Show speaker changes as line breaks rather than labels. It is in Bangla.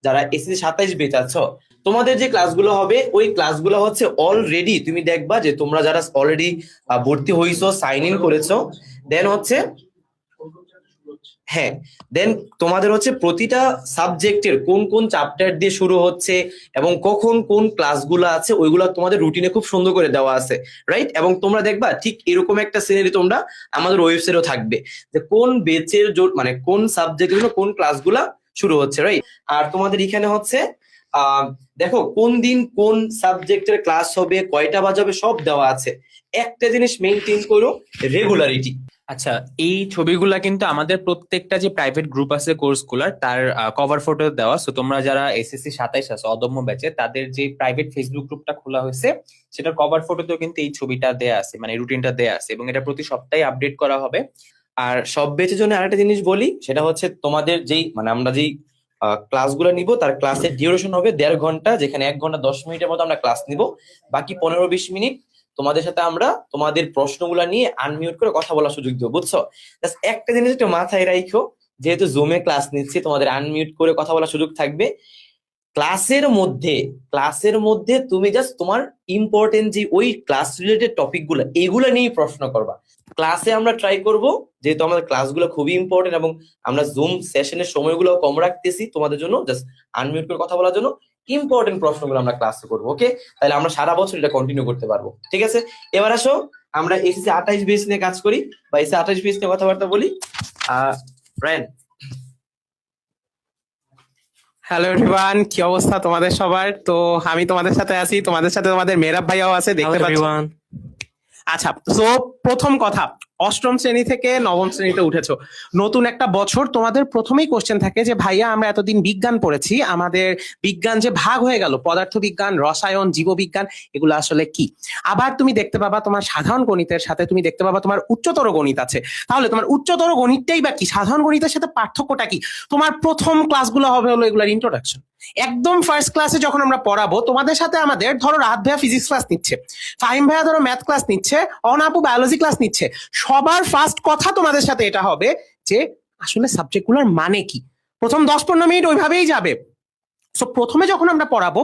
যারা এসএসসি 27 বেচ আছো, তোমাদের যে ক্লাসগুলো হবে ওই ক্লাসগুলো হচ্ছে অলরেডি তুমি দেখবা যে তোমরা যারা অলরেডি ভর্তি হইছো, সাইন ইন করেছো, দেন হচ্ছে হ্যাঁ, দেন তোমাদের হচ্ছে প্রতিটা সাবজেক্টের কোন কোন চ্যাপ্টার দিয়ে শুরু হচ্ছে এবং কখন কোন ক্লাসগুলো আছে ওইগুলো তোমাদের রুটিনে খুব সুন্দর করে দেওয়া আছে, রাইট? এবং তোমরা দেখবা ঠিক এরকম একটা সিনারি তোমরা আমাদের ওয়েবসাইটেও থাকবে যে কোন বেচের মানে কোন সাবজেক্টের জন্য কোন ক্লাসগুলা শুরু হচ্ছে, রাইট? আর তোমাদের এখানে হচ্ছে আহ দেখো কোন দিন কোন সাবজেক্টের ক্লাস হবে, কয়টা বাজাবে, সব দেওয়া আছে। একটা জিনিস মেনটেন করো, রেগুলারিটি।
আচ্ছা, এই ছবিগুলা কিন্তু আমাদের প্রত্যেকটা যে প্রাইভেট গ্রুপ আছে কোর্সগুলার তার কভার ফটো দেওয়া। সো তোমরা যারা এসএসসি 27 আছে অদম্য ব্যাচে, তাদের যে প্রাইভেট ফেসবুক গ্রুপটা খোলা হয়েছে সেটার কভার ফটোতেও কিন্তু এই ছবিটা দেয়া আছে, মানে রুটিনটা দেয়া আছে, এবং এটা প্রতি সপ্তাহে আপডেট করা হবে।
আর সব বেচের জন্য আরেকটা জিনিস বলি, সেটা হচ্ছে তোমাদের যেই মানে আমরা যেই ক্লাসগুলো নিব তার ক্লাসের ডিউরেশন হবে 1.5 ঘন্টা, যেখানে 1 ঘন্টা 10 মিনিটের মতো আমরা ক্লাস নিব। বাকি 15-20 মিনিট তোমাদের সাথে আমরা তোমাদের প্রশ্নগুলো নিয়ে আনমিউট করে কথা বলার সুযোগ দেবো, বুঝছো? জাস্ট একটা জিনিস একটু মাথায় রাখো, যেহেতু জুমে ক্লাস নিচ্ছি তোমাদের আনমিউট করে কথা বলার সুযোগ থাকবে। ক্লাসের মধ্যে তুমি জাস্ট তোমার ইম্পর্টেন্ট যে ওই ক্লাস রিলেটেড টপিক গুলো এইগুলো নিয়ে প্রশ্ন করবা। ক্লাসে আমরা ট্রাই করব, যেহেতু আমাদের ক্লাসগুলো খুবই ইম্পর্টেন্ট এবং আমরা জুম সেশনের সময়গুলো কম রাখতেছি তোমাদের জন্য, জাস্ট আনমিউট করে কথা বলার জন্য ইম্পর্টেন্ট প্রশ্নগুলো আমরা ক্লাসে করবো। ওকে, তাহলে আমরা সারা বছর এটা কন্টিনিউ করতে পারবো, ঠিক আছে? এবার আসো আমরা এসএসসি 28 বেস নিয়ে কাজ করি বা এসএসসি 28 বেস নিয়ে কথাবার্তা বলি। রায়ন।
হ্যালো এভরিওয়ান, কি অবস্থা তোমাদের সবার? তো আমি তোমাদের সাথে আছি, তোমাদের সাথে তোমাদের মেহরাব ভাইয়াও আছে, দেখতে পাচ্ছ। আচ্ছা, তো প্রথম কথা, অষ্টম শ্রেণী থেকে নবম শ্রেণীতে উঠেছো, নতুন একটা বছর, তোমাদের প্রথমেই কোশ্চেন থাকে যে ভাইয়া আমরা এতদিন বিজ্ঞান পড়েছি, আমাদের বিজ্ঞান যে ভাগ হয়ে গেল পদার্থ বিজ্ঞান, রসায়ন, জীববিজ্ঞান, এগুলো আসলে কি? আবার তুমি দেখতে পাবা তোমার সাধারণ গণিতের সাথে তুমি দেখতে পাবা তোমার উচ্চতর গণিত আছে। তাহলে তোমার উচ্চতর গণিতটাই বা কি, সাধারণ গণিতের সাথে পার্থক্যটা কি? তোমার প্রথম ক্লাসগুলো হবে হলো এগুলার ইন্ট্রোডাকশন। একদম ফার্স্ট ক্লাসে যখন আমরা পড়াবো তোমাদের সাথে আমাদের, ধরো রাহাত ভাইয়া ফিজিক্স ক্লাস নিচ্ছে, ফাহিম ভাইয়া ধরো ম্যাথ ক্লাস নিচ্ছে, অনাপু বায়োলজি ক্লাস নিচ্ছে, সবার ফার্স্ট কথা তোমাদের সাথে এটা হবে যে আসলে সাবজেক্টগুলোর মানে কি। প্রথম 10-15 মিনিট ওইভাবেই যাবে। সো প্রথমে যখন আমরা পড়াবো